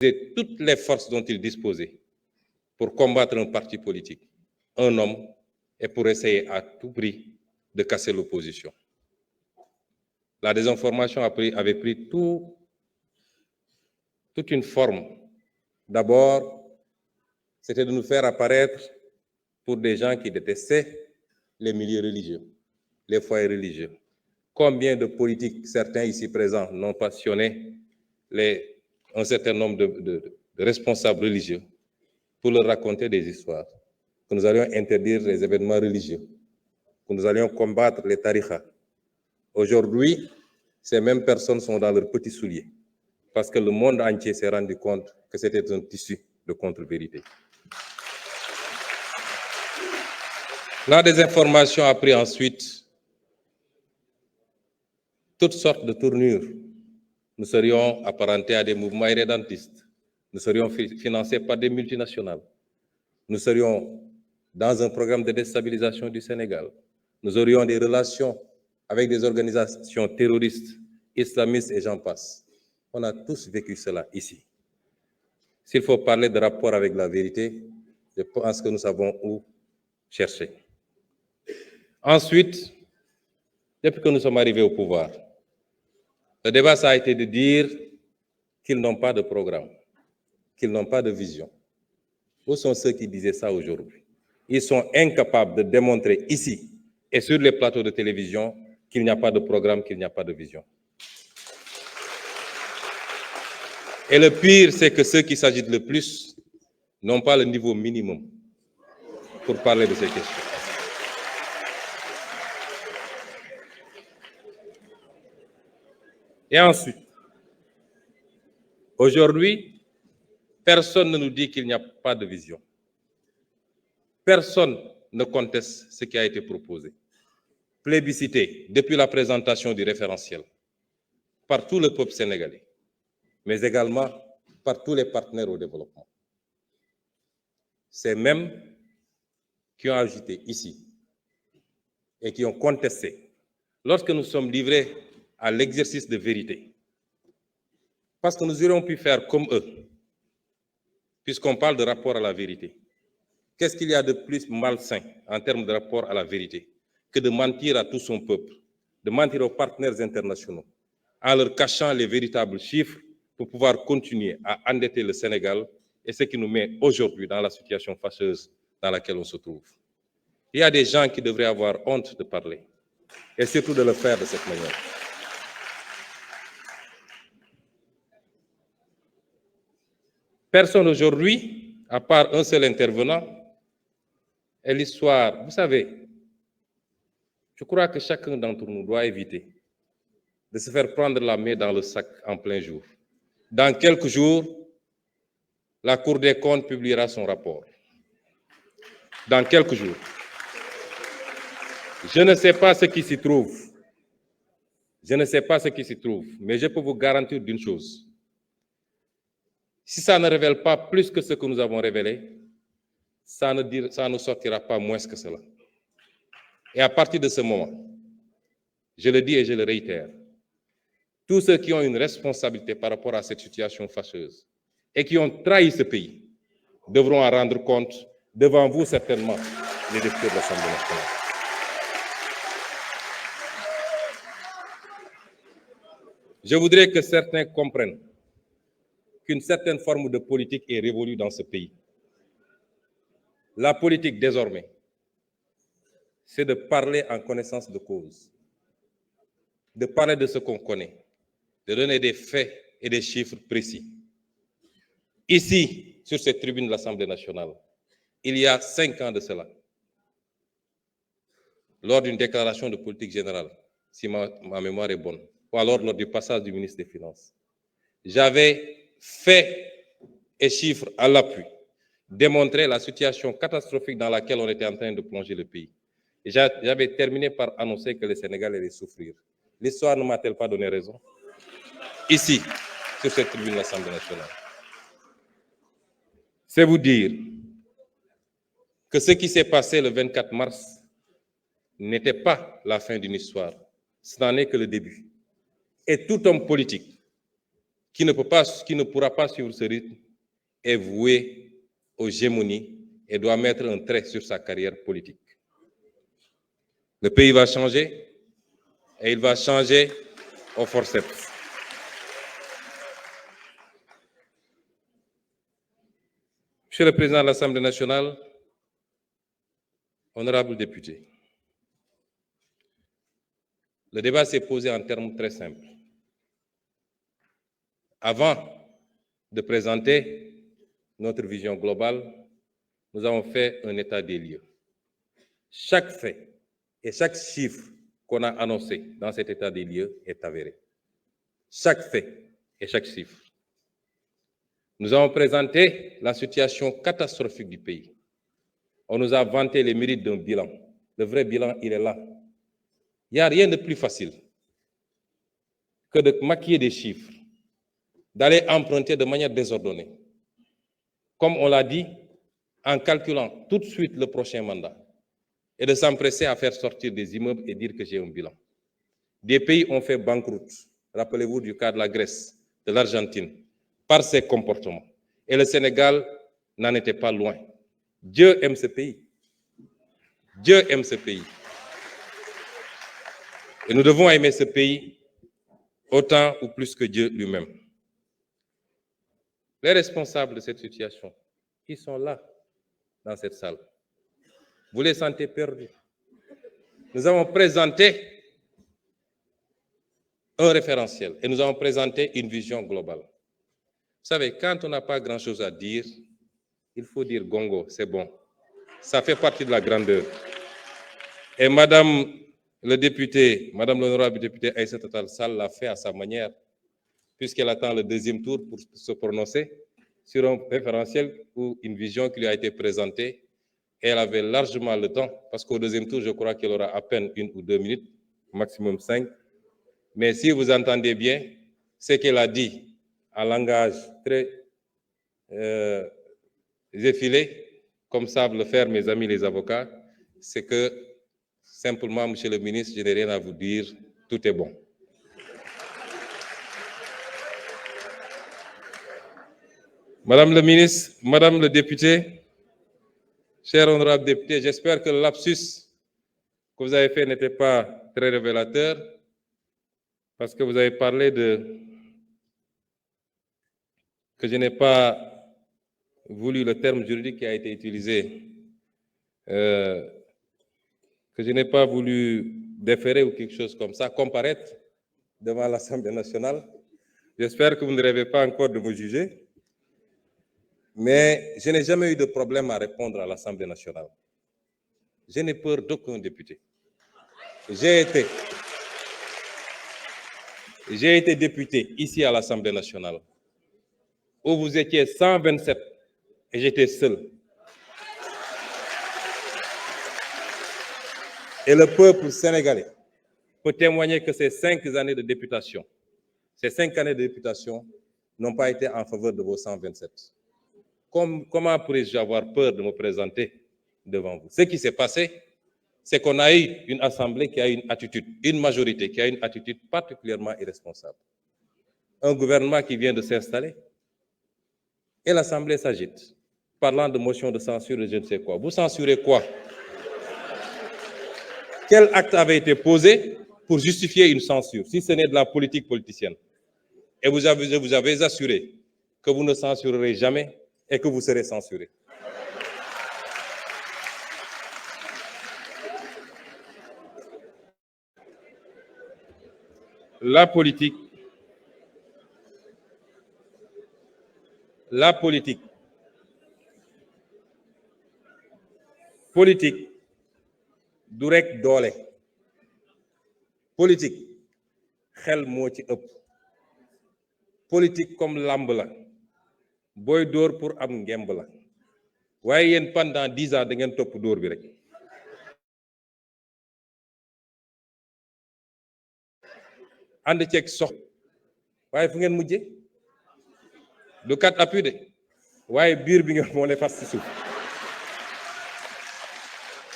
toutes les forces dont il disposait pour combattre un parti politique, un homme, et pour essayer à tout prix de casser l'opposition. La désinformation avait pris toute une forme. D'abord, c'était de nous faire apparaître pour des gens qui détestaient les milieux religieux, les foyers religieux. Combien de politiques, certains ici présents, n'ont passionné un certain nombre de responsables religieux pour leur raconter des histoires, que nous allions interdire les événements religieux, que nous allions combattre les tariqas. Aujourd'hui, ces mêmes personnes sont dans leurs petits souliers, parce que le monde entier s'est rendu compte que c'était un tissu de contre-vérité. La désinformation a pris ensuite toutes sortes de tournures. Nous serions apparentés à des mouvements irrédentistes. Nous serions financés par des multinationales. Nous serions dans un programme de déstabilisation du Sénégal. Nous aurions des relations avec des organisations terroristes, islamistes et j'en passe. On a tous vécu cela ici. S'il faut parler de rapport avec la vérité, je pense que nous savons où chercher. Ensuite, depuis que nous sommes arrivés au pouvoir, le débat, ça a été de dire qu'ils n'ont pas de programme, qu'ils n'ont pas de vision. Où sont ceux qui disaient ça aujourd'hui? Ils sont incapables de démontrer ici et sur les plateaux de télévision qu'il n'y a pas de programme, qu'il n'y a pas de vision. Et le pire, c'est que ceux qui s'agitent le plus n'ont pas le niveau minimum pour parler de ces questions. Et ensuite, aujourd'hui, personne ne nous dit qu'il n'y a pas de vision. Personne ne conteste ce qui a été proposé. Plébiscité depuis la présentation du référentiel par tout le peuple sénégalais, mais également par tous les partenaires au développement. Ces mêmes qui ont agité ici et qui ont contesté lorsque nous sommes livrés à l'exercice de vérité. Parce que nous aurions pu faire comme eux, puisqu'on parle de rapport à la vérité. Qu'est-ce qu'il y a de plus malsain en termes de rapport à la vérité que de mentir à tout son peuple, de mentir aux partenaires internationaux, en leur cachant les véritables chiffres pour pouvoir continuer à endetter le Sénégal et ce qui nous met aujourd'hui dans la situation fâcheuse dans laquelle on se trouve. Il y a des gens qui devraient avoir honte de parler et surtout de le faire de cette manière. Personne aujourd'hui, à part un seul intervenant, et l'histoire, vous savez, je crois que chacun d'entre nous doit éviter de se faire prendre la main dans le sac en plein jour. Dans quelques jours, la Cour des comptes publiera son rapport. Dans quelques jours. Je ne sais pas ce qui s'y trouve. Je ne sais pas ce qui s'y trouve, mais je peux vous garantir d'une chose. Si ça ne révèle pas plus que ce que nous avons révélé, ça ne sortira pas moins que cela. Et à partir de ce moment, je le dis et je le réitère, tous ceux qui ont une responsabilité par rapport à cette situation fâcheuse et qui ont trahi ce pays devront en rendre compte devant vous certainement, les députés de l'Assemblée nationale. Je voudrais que certains comprennent qu'une certaine forme de politique est révolue dans ce pays. La politique, désormais, c'est de parler en connaissance de cause, de parler de ce qu'on connaît, de donner des faits et des chiffres précis. Ici, sur cette tribune de l'Assemblée nationale, il y a 5 ans de cela, lors d'une déclaration de politique générale, si ma mémoire est bonne, ou alors lors du passage du ministre des Finances, j'avais fait et chiffres à l'appui, démontré la situation catastrophique dans laquelle on était en train de plonger le pays. Et j'avais terminé par annoncer que le Sénégal allait souffrir. L'histoire ne m'a-t-elle pas donné raison? Ici, sur cette tribune de l'Assemblée nationale. C'est vous dire que ce qui s'est passé le 24 mars n'était pas la fin d'une histoire. Ce n'en est que le début. Et tout homme politique qui ne pourra pas suivre ce rythme est voué aux gémonies et doit mettre un trait sur sa carrière politique. Le pays va changer et il va changer au forceps. Monsieur le Président de l'Assemblée nationale, honorables députés, le débat s'est posé en termes très simples. Avant de présenter notre vision globale, nous avons fait un état des lieux. Chaque fait et chaque chiffre qu'on a annoncé dans cet état des lieux est avéré. Chaque fait et chaque chiffre. Nous avons présenté la situation catastrophique du pays. On nous a vanté les mérites d'un bilan. Le vrai bilan, il est là. Il n'y a rien de plus facile que de maquiller des chiffres, d'aller emprunter de manière désordonnée. Comme on l'a dit, en calculant tout de suite le prochain mandat et de s'empresser à faire sortir des immeubles et dire que j'ai un bilan. Des pays ont fait banqueroute. Rappelez-vous du cas de la Grèce, de l'Argentine, par ses comportements. Et le Sénégal n'en était pas loin. Dieu aime ce pays. Dieu aime ce pays. Et nous devons aimer ce pays autant ou plus que Dieu lui-même. Les responsables de cette situation, ils sont là, dans cette salle. Vous les sentez perdus. Nous avons présenté un référentiel et nous avons présenté une vision globale. Vous savez, quand on n'a pas grand-chose à dire, il faut dire gongo, c'est bon. Ça fait partie de la grandeur. Et Madame l'honorable députée Aïssata Tall Sall l'a fait à sa manière, puisqu'elle attend le deuxième tour pour se prononcer sur un référentiel ou une vision qui lui a été présentée. Et elle avait largement le temps, parce qu'au deuxième tour, je crois qu'elle aura à peine 1 ou 2 minutes, maximum 5. Mais si vous entendez bien, ce qu'elle a dit en langage très effilé, comme savent le faire mes amis les avocats, c'est que simplement, Monsieur le ministre, je n'ai rien à vous dire, tout est bon. Madame le ministre, Madame le député, cher honorable député, j'espère que le lapsus que vous avez fait n'était pas très révélateur, parce que vous avez parlé que je n'ai pas voulu le terme juridique qui a été utilisé, que je n'ai pas voulu déférer ou quelque chose comme ça, comparaître devant l'Assemblée nationale. J'espère que vous ne rêvez pas encore de me juger, mais je n'ai jamais eu de problème à répondre à l'Assemblée nationale. Je n'ai peur d'aucun député. J'ai été député ici à l'Assemblée nationale, où vous étiez 127 et j'étais seul. Et le peuple sénégalais peut témoigner que ces 5 années de députation, n'ont pas été en faveur de vos 127. Comment pourrais-je avoir peur de me présenter devant vous? Ce qui s'est passé, c'est qu'on a eu une assemblée qui a eu une attitude, une majorité qui a une attitude particulièrement irresponsable. Un gouvernement qui vient de s'installer et l'assemblée s'agite, parlant de motion de censure et je ne sais quoi. Vous censurez quoi? Quel acte avait été posé pour justifier une censure, si ce n'est de la politique politicienne? Et vous avez assuré que vous ne censurerez jamais et que vous serez censuré. La politique, du rek doole. Politique, xel moo ci ëpp. Politique comme lamb la. Boy dóor pour am ngemb la. Waaye yéen pendant 10 ans da ngeen topp dóor bi rek. ànd ceeg sox waaye fu ngeen mujjee du kat appui de waaye biir bi ngeen moo ne fas ci suuf